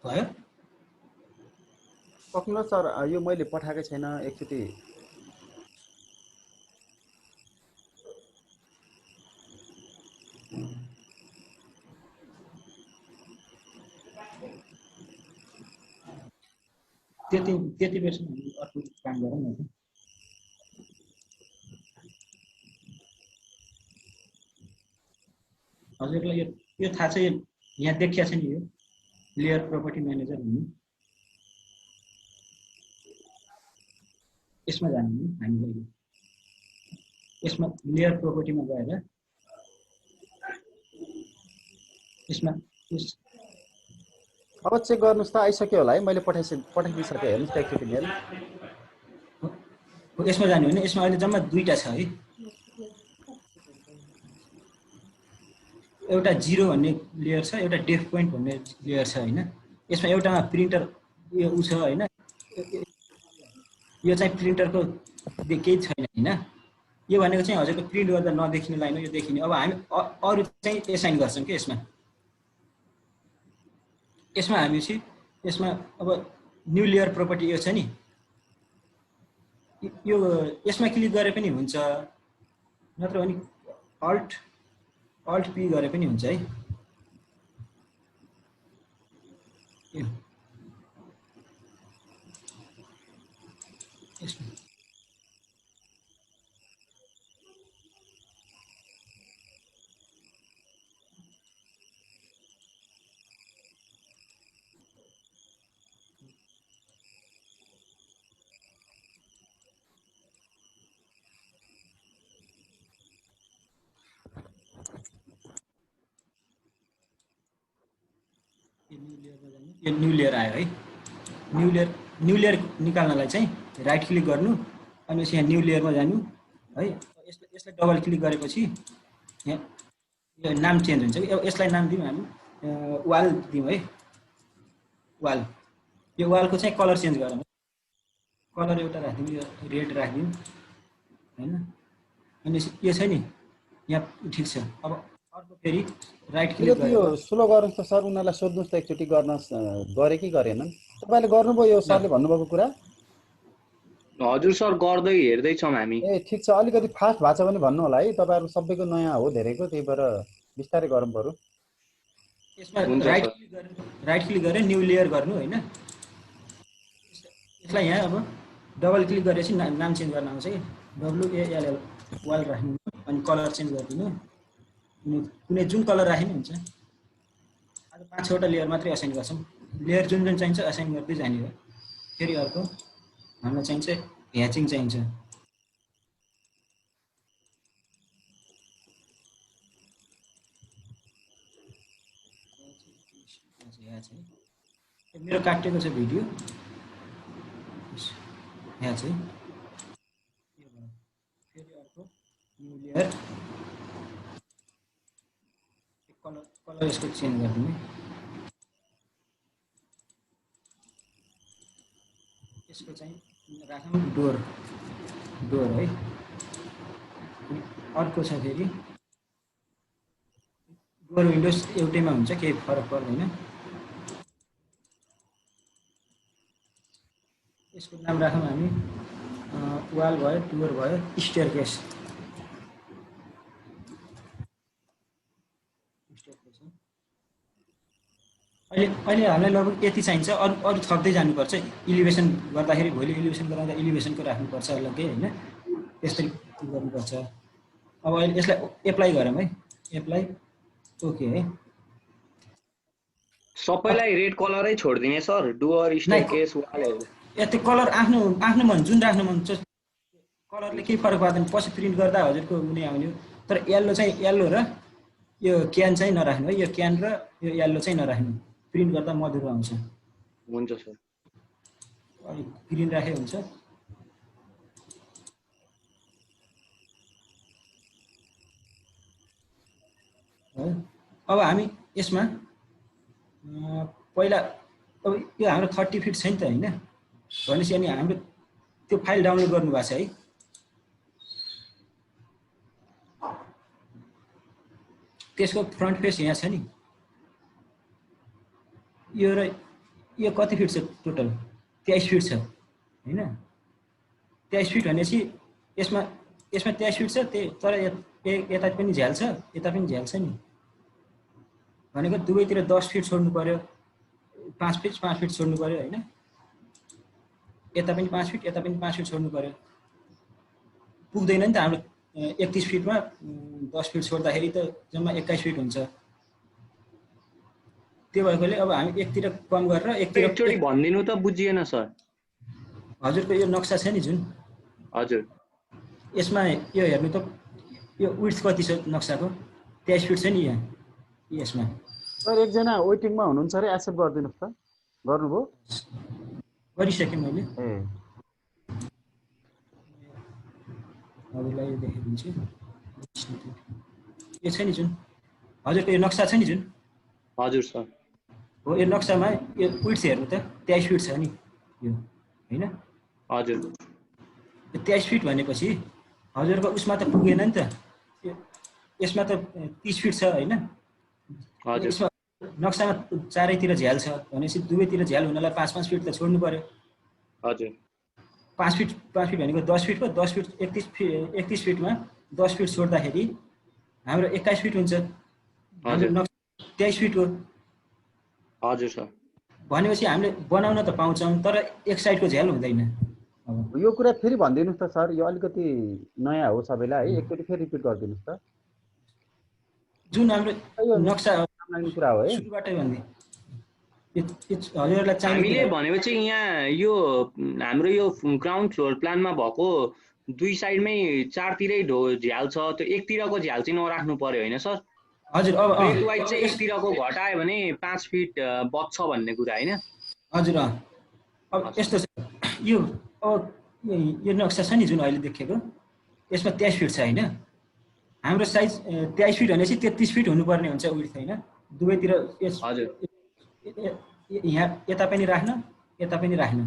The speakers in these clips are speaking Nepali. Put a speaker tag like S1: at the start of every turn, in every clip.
S1: भयो
S2: सक्नु सर यो मैले पठाएकै छैन एकचोटि
S1: त्यति बेरसम्म हामी अर्को काम गरौँ न हजुरलाई यो थाहा छ यहाँ देखिया छ नि यो लेयर प्रोपर्टी म्यानेजर भन्ने यसमा जानु हामीलाई यसमा लेयर प्रोपर्टीमा गएर यसमा
S2: अब चेक गर्नुस् त आइसक्यो होला है मैले पठाइदिइसके हेर्नुस् त एकचोटि मेल
S1: यसमा जानु भने यसमा अहिले जम्मा दुईटा छ है एउटा 0 भन्ने लेयर छ एउटा डेफ पोइन्ट भन्ने लेयर छ हैन यसमा एउटामा प्रिन्टर यो उ छ हैन यो चाहिँ प्रिन्टरको केही छैन हैन यो भनेको चाहिँ हजुरको प्रिन्ट गर्दा नदेखिने लाइन हो यो देखिने अब हामी अरु चाहिँ एसाइन गर्छौं के यसमा हामी चाहिँ यसमा अब न्यू लेयर प्रोपर्टी यो छ नि यो यसमा क्लिक गरे पनि हुन्छ नत्र भने अल्ट पी गरे पनि हुन्छ है यसमा यो न्यू लेयर आयो है न्यू लेयर निकाल्नलाई चाहिँ राइट क्लिक गर्नु अनि यहाँ न्यू लेयरमा जानु है यसलाई डबल क्लिक गरेपछि यहाँ यो नाम चेन्ज हुन्छ यसलाई नाम दिउँ हामी वाल दिउँ है वाल यो वालको चाहिँ कलर चेन्ज गरौँ कलर एउटा राखिदिउँ यो रेड राखिदिउँ हैन अनि यो छ नि यहाँ ठीक छ अब अर्को फेरि राइट क्लिक
S2: गरेर यो स्लो गर्नुस् त सर उनीहरुलाई सोध्नुस् त एकचोटि गर्नस् गरे कि गरेनन् तपाईले गर्नुभयो यो सरले भन्नुभएको कुरा
S3: हजुर सर गर्दै हेर्दै छौं हामी
S2: ए ठीक छ अलिकति फास्ट भएको छ भने भन्नु होला है तपाईहरु सबैको नयाँ हो धेरैको त्यही भएर बिस्तारै गरौँ पर्यो
S1: यसमा राइट क्लिक गरेर न्यू लेयर गर्नु हैन यसलाई यहाँ अब डबल क्लिक गरेपछि नाम चेन्ज गर्न आउँछ कि WALL वाल राख्नु अनि कलर चेन्ज गरिदिनु कुनै जुन कलर राखे नि हुन्छ आज 5 वटा लेयर मात्रै असाइन गर्छौं लेयर जुन जुन चाहिन्छ असाइन गर्दै जाने हो फेरि अर्को हामीलाई चाहिन्छ ह्याचिङ चाहिन्छ मेरो काटेको छ भिडियो यहाँ चाहिँ फेरि अर्को न्यू लेयर कलर यसको चेन्ज गरिदिनु यसको चाहिँ राखौँ डोर है अर्को छ फेरि डोर विन्डोज एउटैमा हुन्छ केही फरक पर्दैन यसको नाम राखौँ हामी वाल भयो डोर भयो स्टेयरकेस अहिले हामीलाई लगभग यति चाहिन्छ अरु थप्दै जानुपर्छ इलिभेसन गर्दाखेरि भोलि इलिभेसन गराउँदा इलिभेसनको राख्नुपर्छ अलग्गै हैन त्यसरी गर्नुपर्छ अब अहिले यसलाई एप्लाई गरौँ है एप्लाई ओके है
S3: सबैलाई रेड कलरै छोड्दिने सर डुअर स्टेयरकेस वालहरु
S1: यति कलर आफ्नो मन जुन राख्नु मन छ कलरले केही फरक पर्दैन पछि प्रिन्ट गर्दा हजुरको हुने आउने तर येल्लो चाहिँ येल्लो र यो क्यान चाहिँ नराख्नु है यो क्यान र यो येल्लो चाहिँ नराख्नु प्रिन्ट गर्दा मधुरो आउँछ
S3: हुन्छ सर
S1: अनि ग्रीन राखे हुन्छ अब हामी यसमा पहिला अब यो हाम्रो 30 फिट छ नि त हैन भनेपछि अनि हाम्रो त्यो फाइल डाउनलोड गर्नु भएको छ है त्यसको फ्रन्ट पेज यहाँ छ नि यो र यो कति फिट छ टोटल 23 फिट छ हैन 23 फिट भनेपछि यसमा यसमा 23 फिट छ तर यता पनि झ्याल छ यता पनि झ्याल छ नि भनेको दुवैतिर 10 फिट छोड्नु पर्यो 5 फिट छोड्नु पर्यो हैन यता पनि 5 फिट यता पनि 5 फिट छोड्नु पर्यो पुग्दैन नि त हाम्रो 31 फिटमा 10 फिट छोड्दाखेरि त जम्मा 21 फिट हुन्छ त्यो भएकोले अब हामी एकतिर कम गरेर एकतिर
S3: एकचोटि भन्दिनु त बुझिएन सर
S1: हजुरको यो नक्सा छ नि जुन
S3: हजुर
S1: यसमा यो हेर्नु त यो विड्थ कति छ नक्साको 23 फिट छ नि यहाँ यसमा
S2: सर एकजना वेटिङमा हुनुहुन्छ अरे एक्सेप्ट गरिदिनुहोस् त गर्नुभयो
S1: गरिसकेँ मैले
S2: ए
S1: हजुरलाई यो देखाइदिन्छु यो छ नि जुन हजुरको यो नक्सा छ नि जुन
S3: हजुर सर
S1: हो यो नक्सामा यो विड्थ हेर्नु त 23 फिट छ नि यो हैन
S3: हजुर
S1: 23 फिट भनेपछि हजुरको उसमा त पुगेन नि त यसमा त 30 फिट छ हैन
S3: हजुर
S1: यसमा नक्सामा चारैतिर झ्याल छ भनेपछि दुवैतिर झ्याल हुनलाई 5 फिट त छोड्नु पर्यो
S3: हजुर
S1: 5 फिट भनेको 10 फिटको 10 फिट 31 फिटमा 10 फिट छोड्दाखेरि हाम्रो 21 फिट हुन्छ
S3: हजुर
S1: 23 फिट हो
S3: हजुर सर
S2: भनेपछि हामीले बनाउन त पाउँछौँ तर एक साइडको झ्याल हुँदैन।
S4: यो कुरा फेरि भनिदिनुस् त सर, यो अलिकति नयाँ हो सबैलाई है, एकचोटि फेरि रिपिट गरिदिनुस् त।
S1: जुन हाम्रो नक्सा
S4: कुरा हो है,
S1: सुरुबाटै भन्ने हजुरलाई चाहिने
S3: हामीले भनेपछि यहाँ यो हाम्रो यो ग्राउन्ड फ्लोर प्लानमा भएको दुई साइडमै चारतिरै झ्याल छ, त्यो एकतिरको झ्याल चाहिँ नराख्नु पर्यो हैन सर?
S1: हजुर अब
S3: ब्रेक वाइज चाहिँ एकतिरको घटायो भने 5 फिट बच्छ भन्ने कुरा हैन?
S1: हजुर अब यस्तो छ, यो अब यो नक्सा छ नि जुन अहिले देखेको, यसमा 23 फिट छ हैन? हाम्रो साइज 23 फिट भनेपछि 33 फिट हुनुपर्ने हुन्छ विड्थ हैन? दुवैतिर
S3: हजुर
S1: यहाँ यता पनि राख्न यता पनि राख्न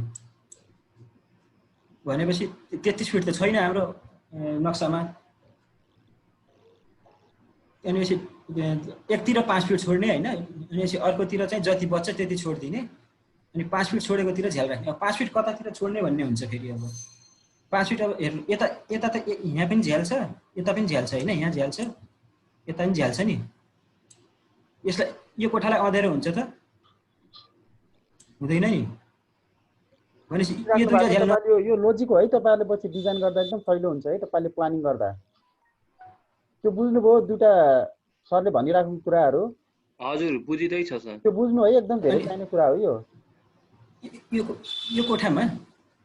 S1: भनेपछि 33 फिट त छैन हाम्रो नक्सामा। भनेपछि एकतिर 5 फिट छोड्ने हैन, भनेपछि अर्कोतिर चाहिँ जति बच्छ त्यति छोड्दिने, अनि 5 फिट छोडेकोतिर झ्याल राख्ने। अब 5 फिट कतातिर छोड्ने भन्ने हुन्छ फेरि। अब 5 फिट अब हेर्नु, यता यता त यहाँ पनि झ्याल छ, यता पनि झ्याल छ हैन? यहाँ झ्याल छ, यता पनि झ्याल छ नि। यसलाई यो कोठालाई अँध्यारो हुन्छ त? हुँदैन नि। भनेपछि यो दुईटा झ्याल
S4: यो लोजिक हो है, तपाईहरुले पछि डिजाइन गर्दा एकदम सजिलो हुन्छ है, तपाईले प्लानिङ गर्दा। त्यो बुझ्नुभयो दुईटा सरले भनिराखेको कुराहरु?
S3: हजुर बुझिदै छ सर।
S4: त्यो बुझ्नु है, एकदम धेरै चाहिने कुरा हो यो।
S1: यो कोठामा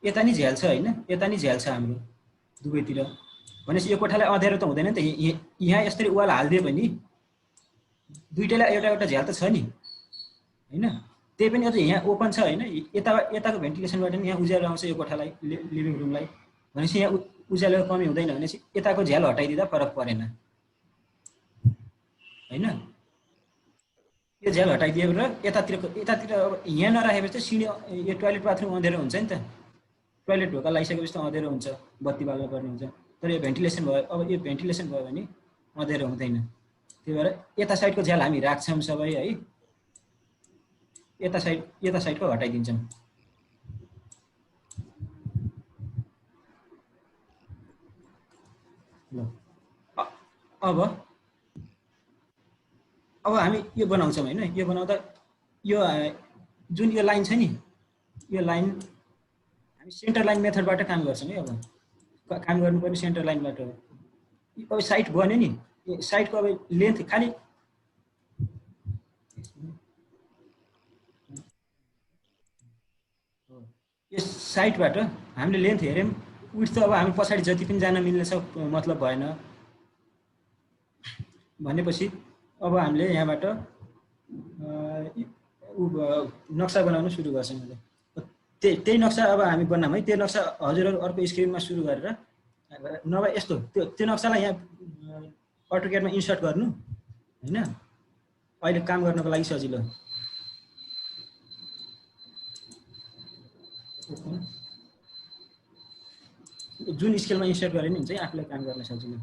S1: यता नि झ्याल छ हैन? यता नि झ्याल छ हाम्रो दुवैतिर। भनेपछि यो कोठालाई अँध्यारो त हुँदैन नि त? यहाँ यसरी वाल हाल्दियो भने दुईटैलाई एउटा एउटा झ्याल त छ नि हैन? त्यही पनि अझ यहाँ ओपन छ हैन? यताको भेन्टिलेसनबाट नि यहाँ उज्यालो आउँछ यो कोठालाई, लिभिङ रुमलाई। भनेपछि यहाँ उज्यालोको कमी हुँदैन, भनेपछि यताको झ्याल हटाइदिँदा फरक परेन हैन? यो झ्याल हटाइदियो र यतातिर अब यहाँ नराखेपछि सिँढी यो टोयलेट बाथरुम अँध्यारो हुन्छ नि त? टोयलेट ढोका लगाइसकेपछि त अँध्यारो हुन्छ, बत्ती बाल्नु पर्ने हुन्छ। तर यो भेन्टिलेसन भयो, अब यो भेन्टिलेसन भयो भने अँध्यारो हुँदैन। त्यही भएर यता साइडको झ्याल हामी राख्छौँ सबै है, यता साइडको हटाइदिन्छौँ। ल अब हामी यो बनाउँछौँ हैन? यो बनाउँदा यो जुन यो लाइन छ नि, यो लाइन हामी सेन्टर लाइन मेथडबाट काम गर्छौँ है। अब काम गर्नुपर्ने सेन्टर लाइनबाट हो। अब साइड बन्यो नि, साइडको अब लेन्थ खालि यो साइडबाट हामीले लेन्थ हेऱ्यौँ, विड्थ त अब हामी पछाडि जति पनि जान मिल्नेछ मतलब भएन। भनेपछि अब हामीले यहाँबाट नक्सा बनाउन सुरु गर्छौँ। त्यही नक्सा अब हामी बनाऊँ है। त्यो नक्सा हजुरहरू अर्को स्क्रिनमा सुरु गरेर, नभए यस्तो त्यो नक्सालाई यहाँ अटोक्याडमा इन्सर्ट गर्नु हैन? अहिले काम गर्नको लागि सजिलो। जुन स्केलमा इन्सर्ट गरे नि हुन्छ है, आफूलाई काम गर्न सजिलो।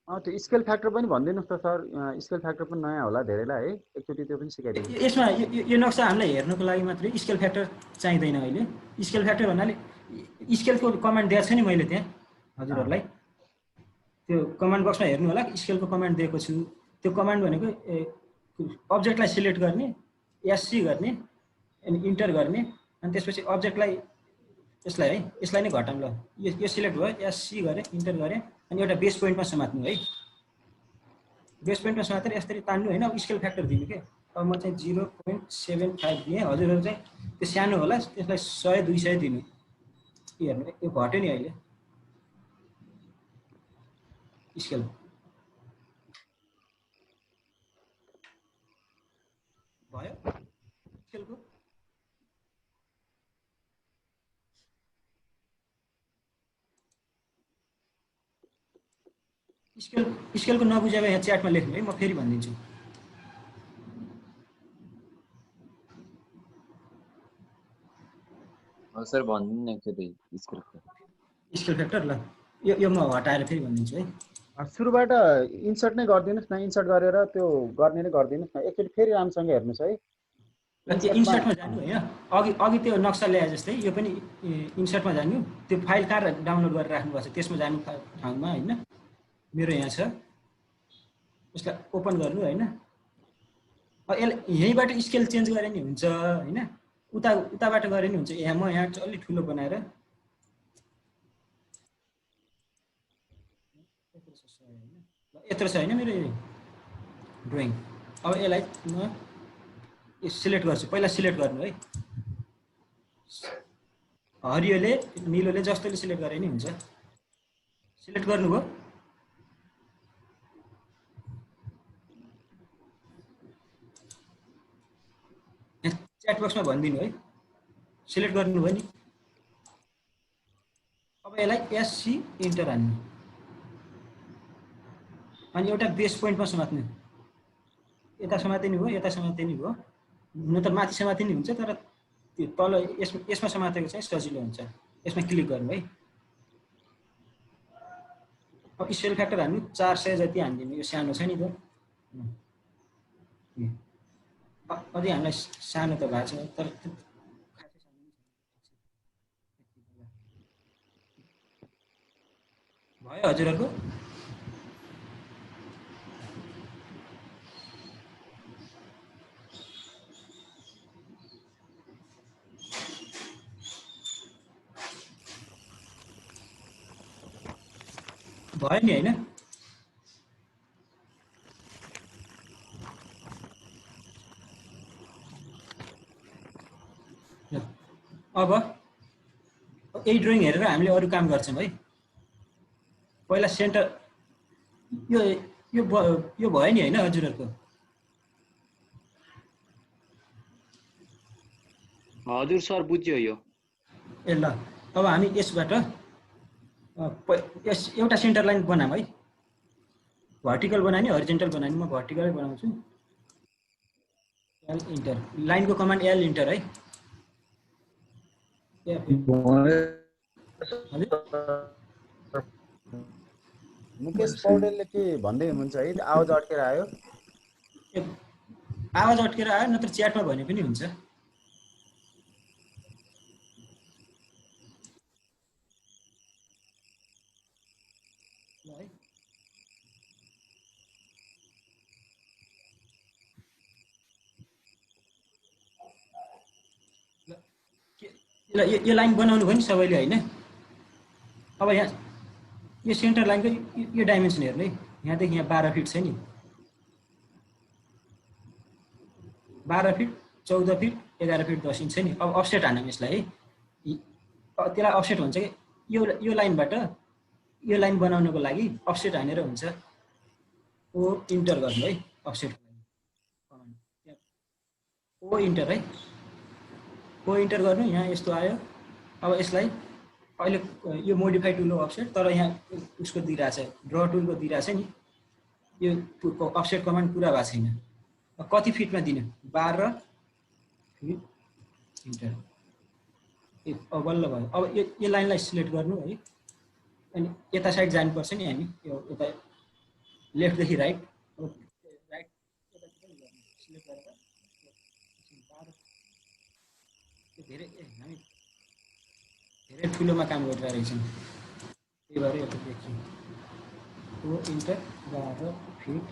S4: त्यो स्केल फ्याक्टर पनि भनिदिनुहोस् त सर। स्केल फ्याक्टर पनि नयाँ होला धेरैलाई है, एकचोटि त्यो पनि सिकाइदिनु।
S1: यसमा यो नक्सा हामीलाई हेर्नको लागि मात्रै स्केल फ्याक्टर चाहिँदैन अहिले। स्केल फ्याक्टर भन्नाले स्केलको कमान्ड दिएको छ नि मैले त्यहाँ हजुरहरूलाई, त्यो कमान्ड बक्समा हेर्नु होला, स्केलको कमान्ड दिएको छु। त्यो कमान्ड भनेको अब्जेक्टलाई सिलेक्ट गर्ने, एससी गर्ने, अनि इन्टर गर्ने, अनि त्यसपछि अब्जेक्टलाई यसलाई है, यसलाई नै घटाउँ ल, यो सिलेक्ट भयो, एससी गरेँ, इन्टर गरेँ, अनि एउटा बेस पोइन्टमा समात्नु है। बेस पोइन्टमा समातेर यसरी तान्नु होइन। अब स्केल फ्याक्टर दिनु के, अब म चाहिँ 0.75 दिएँ, हजुरहरू चाहिँ त्यो सानो होला, त्यसलाई 100 200 दिनु। हेर्नु यो घट्यो नि अहिले स्केल। भयो स्केलको स्केलको नबुझे भए यहाँ च्याटमा लेख्नु है, म फेरि भनिदिन्छु।
S5: सर भनिदिनु न एकचोटि
S1: स्केल फ्याक्टर ल, यो म हटाएर फेरि भनिदिन्छु है।
S4: सुरुबाट इन्सर्ट नै गरिदिनुहोस् न, इन्सर्ट गरेर त्यो गर्ने नै गरिदिनुहोस् न। एकचोटि फेरि राम्रोसँग हेर्नुहोस् है।
S1: इन्सर्टमा जानु होइन, अघि त्यो नक्सा ल्याए जस्तै यो पनि इन्सर्टमा जानु। त्यो फाइल कहाँ डाउनलोड गरेर राख्नुभएको छ त्यसमा जानु ठाउँमा होइन, मेरो यहाँ छ, यसलाई ओपन गर्नु होइन। यहीँबाट स्केल चेन्ज गरे नि हुन्छ होइन, उताबाट गरे नि हुन्छ। यहाँ म यहाँ अलिक ठुलो बनाएर यत्रो छ होइन मेरो ड्रइङ। अब यसलाई म सिलेक्ट गर्छु, पहिला सिलेक्ट गर्नु है, हरियोले निलोले जस्तोले सिलेक्ट गरे नि हुन्छ। सिलेक्ट गर्नुभयो, च्याट बक्समा भनिदिनु है, सिलेक्ट गर्नुभयो नि। अब यसलाई एससी इन्टर हान्नु, अनि एउटा बेस पोइन्टमा समात्नु। यता समातिनु भयो, यता समातिनु भयो, हुन त माथि समातिनु हुन्छ, तर त्यो तल यसमा समातेको चाहिँ सजिलो हुन्छ। यसमा क्लिक गर्नु है। अब स्केल फ्याक्टर हान्नु 400 जति हानिदिनु, यो सानो छ नि त, अझै हामीलाई सानो त भएको छ, तर भयो हजुरहरूको। भयो नि होइन, अब यही ड्रइङ हेरेर हामीले अरू काम गर्छौँ है। पहिला सेन्टर यो भयो नि होइन हजुरहरूको।
S3: हजुर सर बुझ्यो यो।
S1: ए ल, अब हामी यसबाट एउटा सेन्टर लाइन बनाऊँ है। भर्टिकल बनाउने हरिजेन्टल बनाउने, म भर्टिकलै बनाउँछु। एल इन्टर, लाइनको कमान्ड एल इन्टर है।
S4: मुकेश पौडेलले के भन्दै हुनुहुन्छ है, आवाज अड्केर आयो।
S1: आवाज अड्केर आयो, नत्र च्याटमा भने पनि हुन्छ। यो लाइन बनाउनु भयो नि सबैले होइन। अब यहाँ यो सेन्टर लाइनको यो डाइमेन्सन हेर्नु है, यहाँदेखि यहाँ 12 फिट छ नि, 12 फिट 14 फिट 11 फिट 10 इन्च छ नि। अब अफसेट हानौँ यसलाई है, त्यसलाई अफसेट भन्छ कि यो लाइनबाट यो लाइन बनाउनको लागि अफसेट हानेर हुन्छ। ओ इन्टर गर्नु है, अफसेट ओ इन्टर है, ओ इन्टर गर्नु। यहाँ यस्तो आयो। अब यसलाई अहिले यो मोडिफाई टुल हो अफसेट, तर यहाँ उसको दिइरहेछ, ड्र टुलको दिइरहेछ नि, यो अफसेट कमान्ड पुरा भएको छैन। कति फिटमा दिनु, 12 फिट इन्टर। अब बल्ल भयो। अब यो लाइनलाई सिलेक्ट गर्नु है, अनि यता साइड जानुपर्छ नि हामी, यो यता लेफ्टदेखि राइट राइट सिलेक्ट गरेर धेरै हामी धेरै ठुलोमा काम गरिरहेको रहेछौँ त्यही भएर एउटा देखियो ओ इन्टर 12 फिट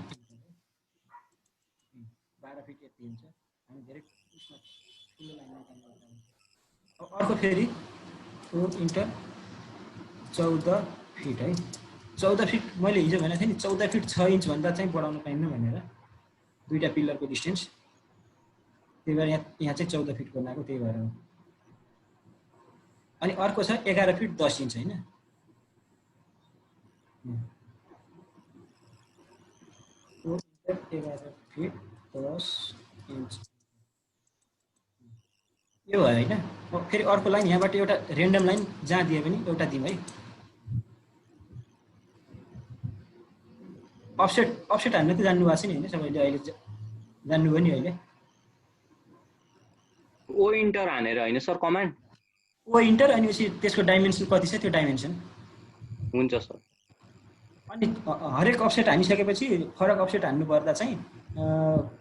S1: 12 फिट यति हुन्छ हामी धेरै उसमा ठुलो लाइनमा काम गरिरहेको अब अर्को फेरि ओ इन्टर 14 फिट है 14 फिट मैले हिजो भनेको थिएँ नि 14 फिट 6 इन्च भन्दा चाहिँ बढाउन पाइन्न भनेर दुईटा पिलरको डिस्टेन्स त्यही भएर यहाँ चाहिँ 14 फिट बनाएको त्यही भएर हो अनि अर्को छ 11 फिट 10 इन्च होइन 11 फिट 10 इन्च यो भयो होइन फेरि अर्को लाइन यहाँबाट एउटा रेन्डम लाइन जहाँ दिए पनि एउटा दिउँ है अफसेट हान्न त जान्नु भएको छ नि होइन सबैले अहिले जान्नुभयो नि अहिले
S3: ओ इन्टर हानेर होइन सर कमान्ड
S1: ओ इन्टर अनि त्यसको डाइमेन्सन कति छ त्यो डाइमेन्सन
S3: हुन्छ सर
S1: अनि हरेक अफसेट हानिसकेपछि फरक अफसेट हान्नु पर्दा चाहिँ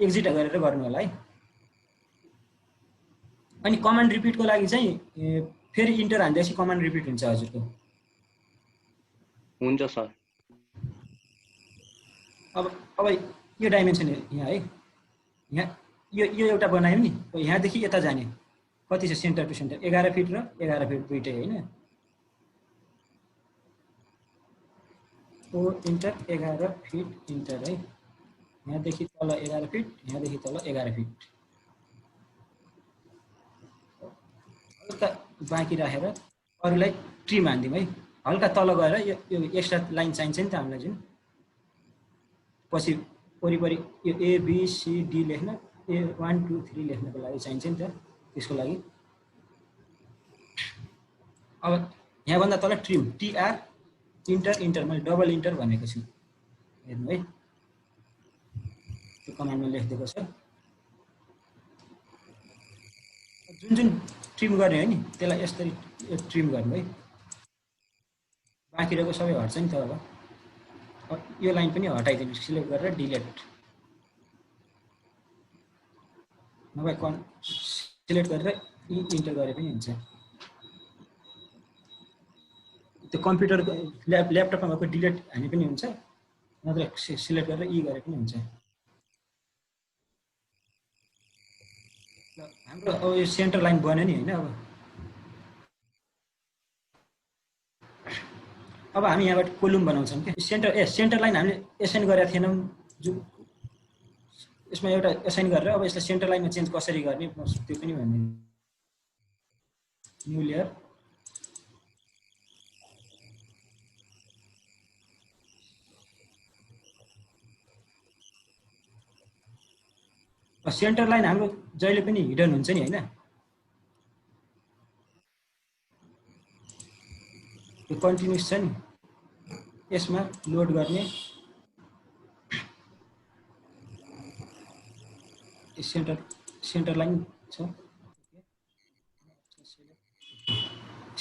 S1: एक्जिट गरेर गर्नु होला है अनि कमान्ड रिपिटको लागि चाहिँ फेरि इन्टर हान्दैपछि कमान्ड रिपिट हुन्छ हजुरको
S3: हुन्छ सर
S1: अब यो डाइमेन्सन यहाँ है यहाँ यो एउटा बनायो नि यहाँदेखि यता जाने कति छ सेन्टर टु सेन्टर 11 फिट र 11 फिट दुइटै होइन ओ इन्टर 11 फिट इन्टर है यहाँदेखि तल 11 फिट यहाँदेखि तल 11 फिट हल्का बाँकी राखेर अरूलाई ट्रिम हान्दिउँ है हल्का तल गएर यो एक्स्ट्रा लाइन चाहिन्छ नि त हामीलाई जुन पछि वरिपरि यो ABCD लेख्न 1 2 3 लेख्नको लागि चाहिन्छ नि त त्यसको लागि अब यहाँभन्दा तल ट्रिम TR इन्टर मैले डबल इन्टर भनेको छु हेर्नु है त्यो कमान्डमा लेखिदिएको छ जुन ट्रिम गर्ने हो नि त्यसलाई यसरी ट्रिम गर्नु है बाँकी रहेको सबै हट्छ नि त अब यो लाइन पनि हटाइदिनु सिलेक्ट गरेर डिलिट नभए सिलेक्ट गरेर इन्टर गरे पनि हुन्छ त्यो कम्प्युटर ल्यापटपमा भएको डिलिट हाने पनि हुन्छ नत्र सिलेक्ट गरेर गरे पनि हुन्छ हाम्रो अब यो सेन्टर लाइन बन्यो नि होइन अब हामी यहाँबाट कोलुम बनाउँछौँ कि सेन्टर लाइन हामीले एसाइन गरेका थिएनौँ जो यसमा एउटा एसाइन गरेर अब यसलाई सेन्टर लाइनमा चेन्ज कसरी गर्ने त्यो पनि भन्ने न्यू लेयर सेन्टर लाइन हाम्रो जहिले पनि हिडन हुन्छ नि होइन यो कन्टिन्युस छ नि यसमा लोड गर्ने सेन्टर लाइन छ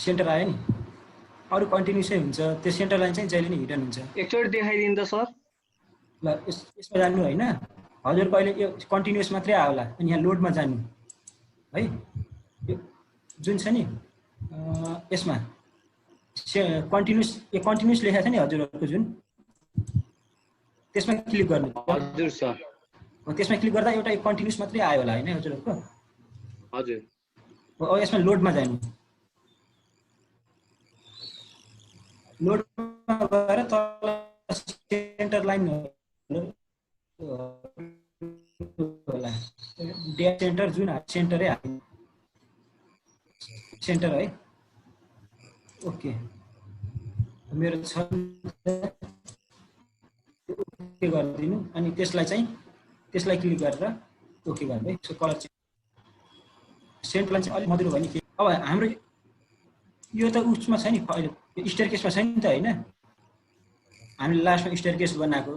S1: सेन्टर आयो नि अरू कन्टिन्युसै हुन्छ त्यो सेन्टर लाइन चाहिँ जहिले नि हिडन हुन्छ
S3: एकचोटि देखाइदिनु त सर
S1: ल यसमा जान्नु होइन हजुरको अहिले यो कन्टिन्युस मात्रै आयो होला अनि यहाँ लोडमा जानु है यो जुन छ नि यसमा कन्टिन्युस लेखेको छ नि हजुरहरूको जुन त्यसमा क्लिक गर्नु
S3: हजुर सर
S1: त्यसमा क्लिक गर्दा एउटा कन्टिन्युस मात्रै आयो होला होइन हजुरहरूको
S3: हजुर
S1: अब यसमा लोडमा जानु लोडमा गएर तल सेन्टर लाइन होला डेटा सेन्टर जुन सेन्टरै हाल्नु सेन्टर है ओके मेरो छ ओके गरिदिनु अनि त्यसलाई क्लिक गरेर ओके गर्नु है यसको कलर चाहिँ सेन्टर लाइन चाहिँ अलिक मधुरो भयो नि अब हाम्रो यो त उसमा छ नि अहिले स्टेयरकेसमा छ नि त होइन हामीले लास्टमा स्टेयरकेस बनाएको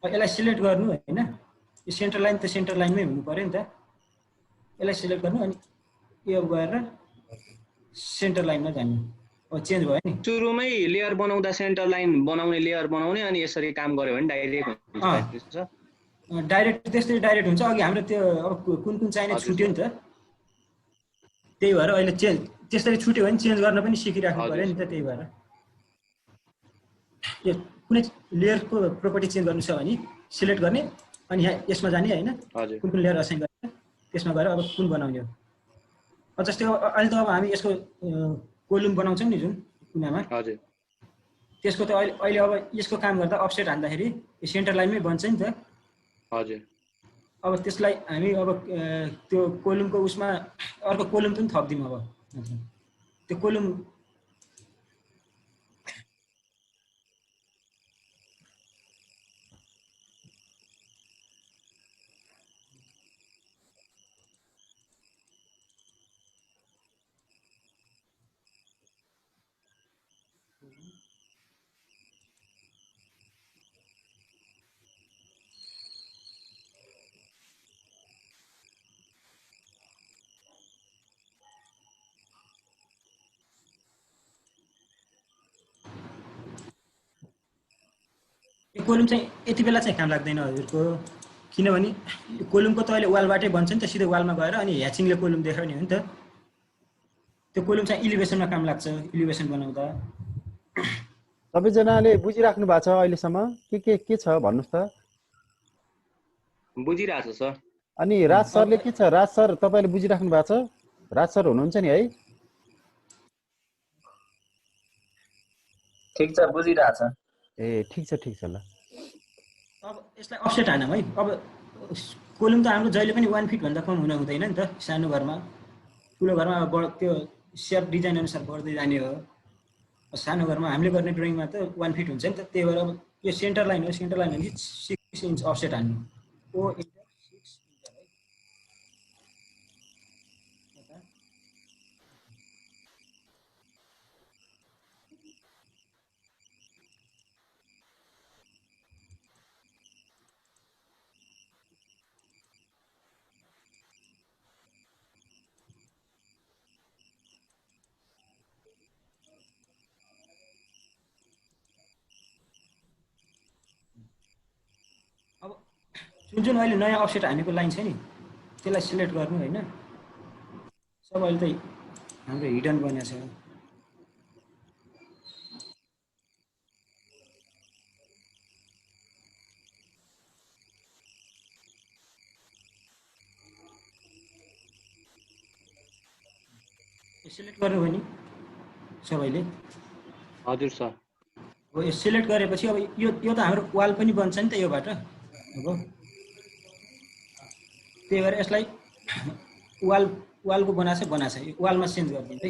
S1: यसलाई सिलेक्ट गर्नु होइन यो सेन्टर लाइन त सेन्टर लाइनमै हुनु पर्यो नि त यसलाई सिलेक्ट गर्नु अनि यो गरेर सेन्टर लाइनमा जानु चेन्ज भयो नि
S3: सुरुमै लेयर बनाउँदा सेन्टर लाइन बनाउने लेयर बनाउने अनि यसरी काम गर्यो भने डाइरेक्ट हुन्छ
S1: अँ।
S3: हैन सर?
S1: डाइरेक्ट त्यस्तै डाइरेक्ट हुन्छ अघि हाम्रो त्यो अब कुन कुन चाहिने
S3: हजुर
S1: छुट्यो नि
S3: सर।
S1: त त्यही भएर अहिले चेन्ज त्यसरी छुट्यो भने चेन्ज गर्न पनि सिकिराख्नु
S3: हजुर
S1: पर्यो नि
S3: सर।
S1: त त्यही भएर यो कुनै लेयरको प्रोपर्टी चेन्ज गर्नु छ भने सिलेक्ट गर्ने अनि यहाँ यसमा जाने होइन
S3: हजुर
S1: कुन कुन लेयर असाइन गर्ने त्यसमा गएर अब कुन बनाउने हो जस्तै अहिले त अब हामी यसको कोलुम बनाउँछौँ नि जुन कुनामा
S3: हजुर
S1: त्यसको त अहिले अहिले अब यसको काम गर्दा अफसेट हान्दाखेरि यो सेन्टर लाइनमै बन्छ नि त
S3: हजुर
S1: अब त्यसलाई हामी अब त्यो कोलुमको उसमा अर्को कोलुम पनि थप्दिउँ अब त्यो कोलुम यो कोलुम चाहिँ यति बेला चाहिँ काम लाग्दैन हजुरको किनभने यो कोलुमको त अहिले वालबाटै बन्छ नि त सिधै वालमा गएर अनि ह्याचिङले कोलुम देखाउने हो नि त त्यो कोलुम चाहिँ इलिभेसनमा काम लाग्छ इलिभेसन बनाउँदा
S4: सबैजनाले बुझिराख्नु भएको छ अहिलेसम्म के छ भन्नुहोस् त।
S3: बुझिरहेको छ सर।
S4: अनि राज सरले के छ? राज सर तपाईँले बुझिराख्नु भएको छ? राज सर हुनुहुन्छ नि है?
S5: ठिक छ बुझिरहेछ।
S4: ए ठिक छ ल।
S1: अब यसलाई अफसेट हानौँ है अब कोलुम त हाम्रो जहिले पनि 1 फिट भन्दा कम हुन हुँदैन नि त सानो घरमा ठुलो घरमा अब त्यो सेप डिजाइन अनुसार बढ्दै जाने हो सानो घरमा हामीले गर्ने ड्रइङमा त 1 फिट हुन्छ नि त त्यही भएर अब यो सेन्टर लाइन हो सेन्टर लाइन भने 6 इन्च अफसेट हान्नु ओ इन्टर 6 इन्टर है अब जुन जुन अहिले नयाँ अफसेट हानेको लाइन छ नि त्यसलाई सिलेक्ट गर्नु होइन सब अहिले त हाम्रो हिडन बनेको छ सिलेक्ट गर्नु भयो नि सबैले
S3: हजुर सर।
S1: अब यो सिलेक्ट गरेपछि अब यो त हाम्रो वाल पनि बन्छ नि त योबाट अब त्यही भएर यसलाई वालको बनाएको छ यो वालमा चेन्ज गरिदिनु है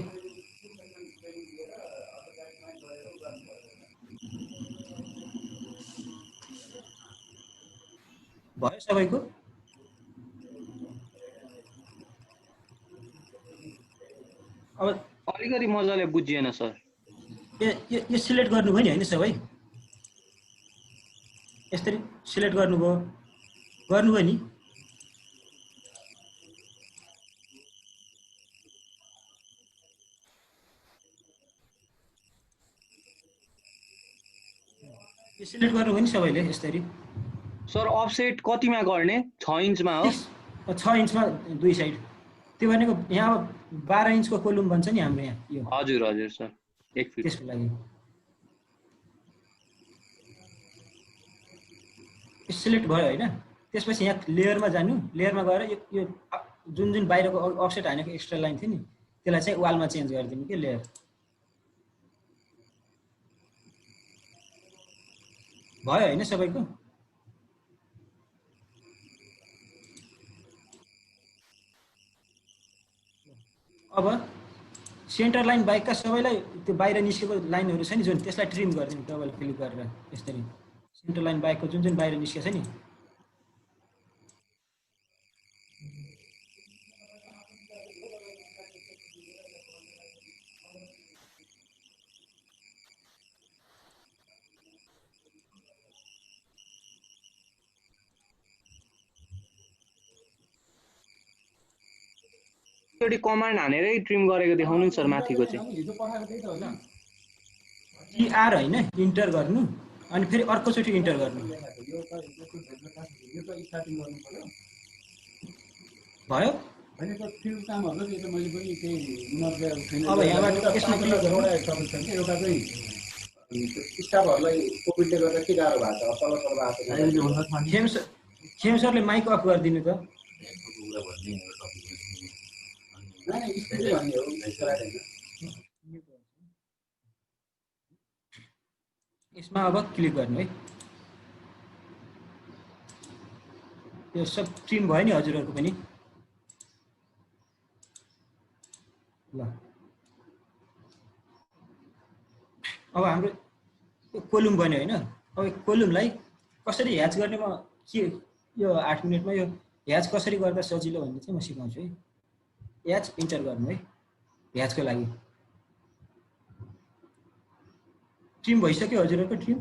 S1: भयो सबैको अब
S3: अलिकति मजाले बुझिएन सर।
S1: यो सिलेक्ट गर्नुभयो नि होइन सबै यसरी सिलेक्ट गर्नुभयो नि यो सिलेक्ट गर्नुभयो नि सबैले यसरी
S3: सर अफसेट कतिमा गर्ने? 6 इन्चमा हो?
S1: 6 इन्चमा दुई साइड त्यो भनेको यहाँ अब 12 इन्चको कोलुम बन्छ नि हाम्रो यहाँ यो
S3: हजुर हजुर सर 1 फिट।
S1: त्यसको लागि सिलेक्ट भयो होइन त्यसपछि यहाँ लेयरमा जानु लेयरमा गएर यो जुन जुन बाहिरको अफसेट हानेको एक्स्ट्रा लाइन थियो नि त्यसलाई चाहिँ वालमा चेन्ज गरिदिनु के लेयर भयो होइन सबैको अब सेन्टर लाइन बाइकका सबैलाई त्यो बाहिर निस्केको लाइनहरू छ नि जुन त्यसलाई ट्रिम गरिदिनु डबल क्लिक गरेर यसरी सेन्टर लाइन बाइकको जुन जुन बाहिर निस्केको छ नि
S3: कमान्ड हानेरै ट्रिम गरेको देखाउनु नि सर माथिको चाहिँ।
S1: हिजो पठाएको त्यही त होला ER होइन इन्टर गर्नु अनि फेरि अर्कोचोटि इन्टर गर्नु भयो
S2: होइन त्यो फिल्ड कामहरु यो त मैले पनि केही उनीहरुले छैन
S1: अब यहाँबाट यसमा क्लिक गरौँ
S2: एउटा टपिक छ कि एउटा चाहिँ स्टाफहरुलाई कोभिडले गर्दा के गाह्रो भएको छ तल तल भएको छ
S1: खेम सरले माइक अफ गरिदिनु त
S2: हैन स्थिति भन्ने हो हैन
S1: यसमा अब क्लिक गर्नु है यो सब ट्रिम भयो नि हजुरहरुको पनि ल अब हाम्रो कोलुम बन्यो हैन अब कोलुमलाई कसरी ह्याच गर्ने म के यो 8 मिनेटमा यो ह्याच कसरी गर्दा सजिलो भन्ने चाहिँ म सिकाउँछु है ह्याच इन्टर गर्नु है ह्याचको लागि ट्रिम भइसक्यो हजुरहरुको ट्रिम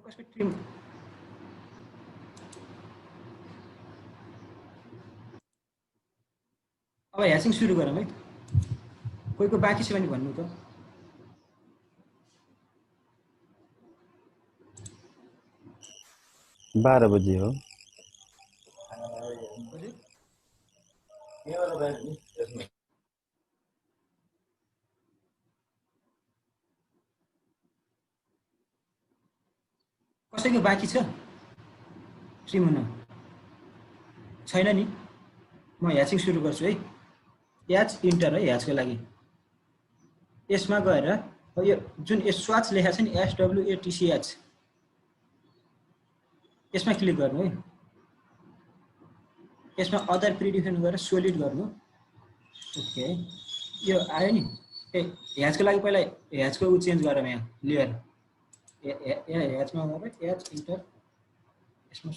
S1: कसको ट्रिम अब ह्याचिङ सुरु गरौँ है कोहीको बाँकी छ भने भन्नु त
S2: 12 बजे हो
S1: कसैको बाँकी छ ट्रिम हुन छैन नि म ह्याचिङ सुरु गर्छु है ह्याच इन्टर है ह्याचको लागि यसमा गएर यो जुन स्वाच लेखेको छ नि SWATCH यसमा क्लिक गर्नु है यसमा अदर प्रिडिफाइन गरेर सोलिड गर्नु ओके यो आयो नि ए ह्याचको लागि पहिला ह्याचको उ चेन्ज गरौँ यहाँ लेयर ह्याचमा गएर ह्याच इन्टर यसमा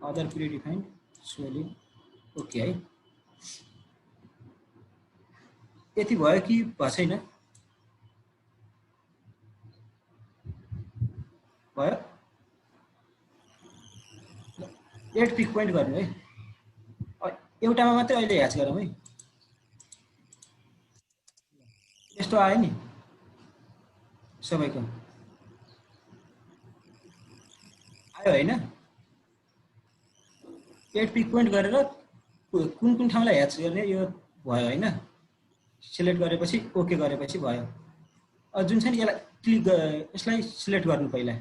S1: अदर प्रिडिफाइन्ड सोलिड ओके है यति भयो कि भएको छैन भयो 8 पिक पोइन्ट गर्नु है एउटामा मात्रै अहिले ह्याच गरौँ है यस्तो आयो नि सबैको आयो हैन 8 पिक पोइन्ट गरेर कुन कुन ठाउँलाई ह्याच गर्ने यो भयो हैन सिलेक्ट गरेपछि ओके गरेपछि भयो जुन छ नि यसलाई क्लिक यसलाई सिलेक्ट गर्नु पहिला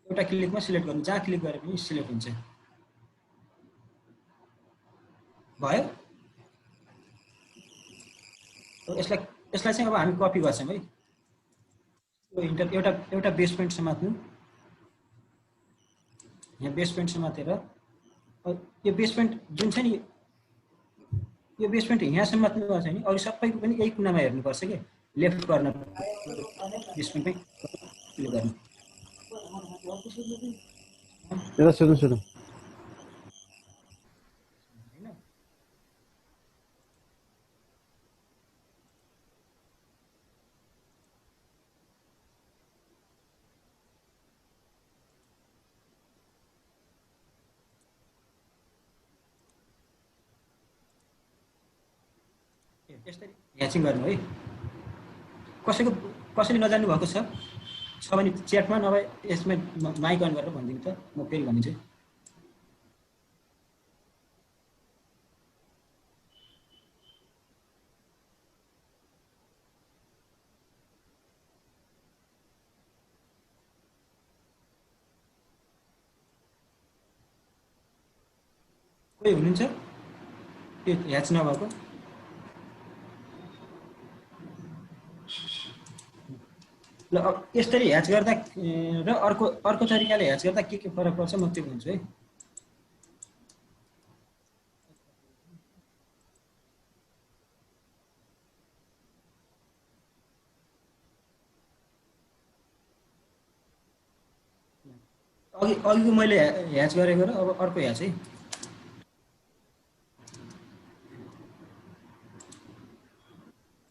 S1: एउटा क्लिकमा सिलेक्ट गर्नु जहाँ क्लिक गरे पनि सिलेक्ट हुन्छ भयो यसलाई चाहिँ अब हामी कपी गर्छौं है यो इन्टर एउटा बेसमेन्ट समात्नु यहाँ बेसमेन्ट समातेर यो बेसमेन्ट जुन छ नि यो बेसमेन्ट यहाँ समात्नु भएको छ नि अरु सबैको पनि यही कुनामा हेर्नुपर्छ के लेफ्ट कर्नर बेसमेन्टमै क्लिक गर्नु
S2: एउटा सुरु
S1: यसरी ह्याचिङ गर्नु है कसैले नजान्नु भएको छ भने च्याटमा नभए यसमा माइक अन गरेर भनिदिनु त म फेरि भनिदिन्छु कोही हुनुहुन्छ यो ह्याच नभएको ल अब यसरी ह्याच गर्दा र अर्को तरिकाले ह्याच गर्दा के फरक पर्छ म त्यो भन्छु है अघिको मैले ह्याच गरेको र अब अर्को ह्याच है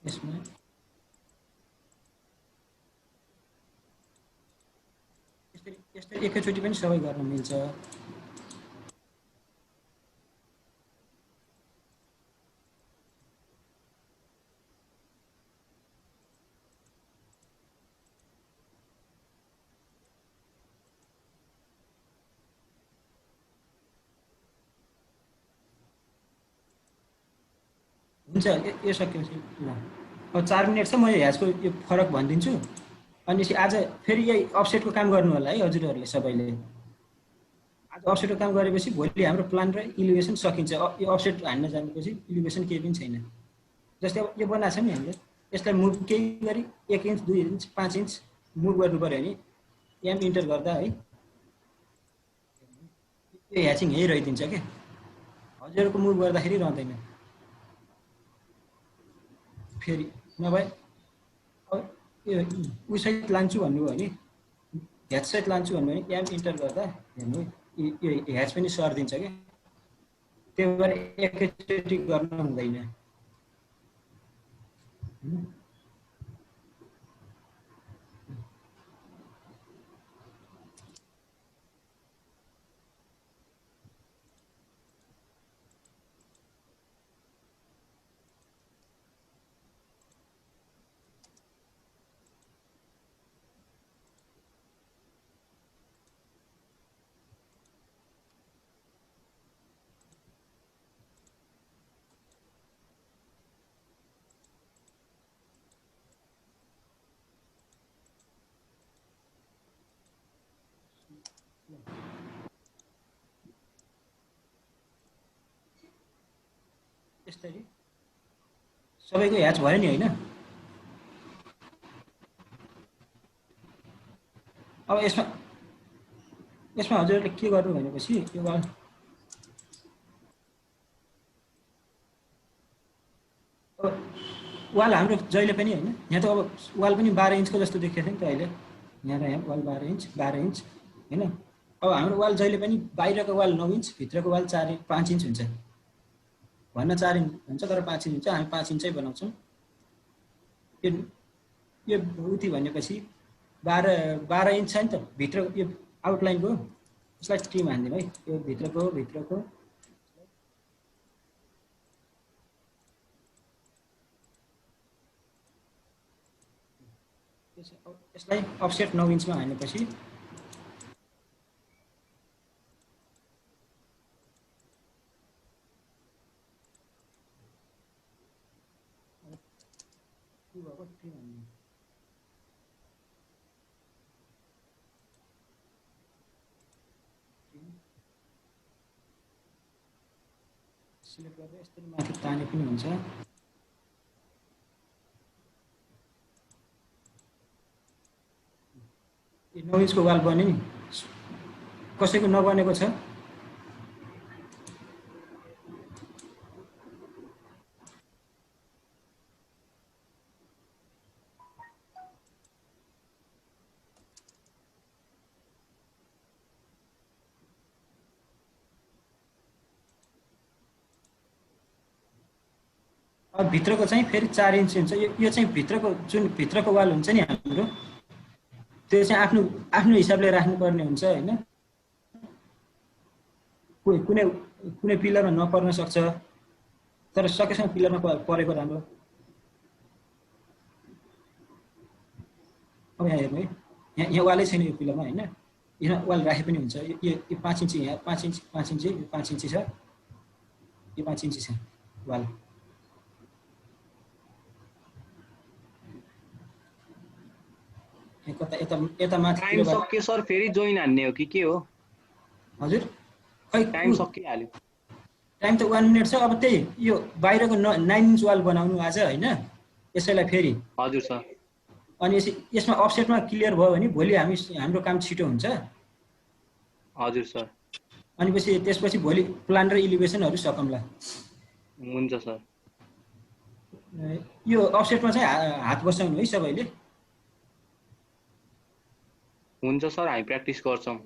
S1: यसमा यस्तै एकैचोटि पनि सबै गर्न मिल्छ हुन्छ यो सकेपछि ल अब 4 मिनेट छ म यो ह्याजको यो फरक भनिदिन्छु अनि आज फेरि यही अफसेटको काम गर्नु होला है हजुरहरूले सबैले आज अफसेटको काम गरेपछि भोलि हाम्रो प्लान र इलिभेसन सकिन्छ यो अफसेट हान्न जानेपछि इलिभेसन केही पनि छैन जस्तै अब यो बनाएको छ नि हामीले यसलाई मुभ केही गरी 1 इन्च 2 इन्च 5 इन्च मुभ गर्नु पर्यो भने यहाँ इन्टर गर्दा है यो ह्याचिङ यही रहिदिन्छ के हजुरको मुभ गर्दाखेरि रहँदैन फेरि नभए यो उसैत लान्छु भन्नुभयो भने ह्याचसहित लान्छु भन्नुभयो भने यहाँ इन्टर गर्दा हेर्नु यो ह्याच पनि सर्दिन्छ क्या त्यही भएर एकैचोटि गर्न हुँदैन यसरी सबैको ह्याच भयो नि हैन अब यसमा हजुरले के गर्नु भनेपछि यो वाल हाम्रो जहिले पनि हैन यहाँ त अब वाल पनि 12 इन्चको जस्तो देखिएको थियो नि त अहिले यहाँ र यहाँ वाल 12 इन्च हैन अब हाम्रो वाल जहिले पनि बाहिरको वाल 9 इन्च भित्रको वाल 5 इन्च हुन्छ भन्न 4 इन्च हुन्छ तर 5 इन्च हुन्छ हामी 5 इन्चै बनाउँछौँ यो उति भनेपछि 12 इन्च छ नि त भित्र यो आउटलाइनको यसलाई टिम हान्दिम है यो भित्रको यसलाई अफसेट 9 इन्चमा हानेपछि सिलेक्ट गरेर यसरी माथि ताने पनि हुन्छ यो 9 इन्चको वाल बन्यो नि कसैको नबनेको छ अब भित्रको चाहिँ फेरि 4 इन्च हुन्छ यो चाहिँ भित्रको जुन भित्रको वाल हुन्छ नि हाम्रो त्यो चाहिँ आफ्नो हिसाबले राख्नुपर्ने हुन्छ हैन कुनै पिलरमा नपर्न सक्छ तर सकेसम्म पिलरमा परेको राम्रो अब यहाँ हेर्नु है यहाँ वालै छैन यो पिलरमा हैन यहाँ वाल राखे पनि हुन्छ यो 5 इन्च यहाँ 5 इन्च 5 इन्च यो 5 इन्च छ यो 5 इन्च छ वाल यता माथि
S3: टाइम सक्यो सर फेरि जोइन हान्ने हो कि के हो
S1: हजुर खै
S3: टाइम सकिहाल्यो
S1: टाइम त 1 मिनेट छ अब त्यही यो बाहिरको 9 इन्च वाल बनाउनु आज हैन यसैलाई फेरि
S3: हजुर सर
S1: अनि यसमा अफसेटमा क्लियर भयो भने भोलि हाम्रो काम छिटो हुन्छ
S3: हजुर सर
S1: अनि त्यसपछि भोलि प्लान र इलिभेसनहरु सकौँला
S3: हुन्छ सर
S1: यो अफसेटमा चाहिँ हात बसाउनु है सबैले
S3: हुन्छ सर हामी प्र्याक्टिस गर्छौं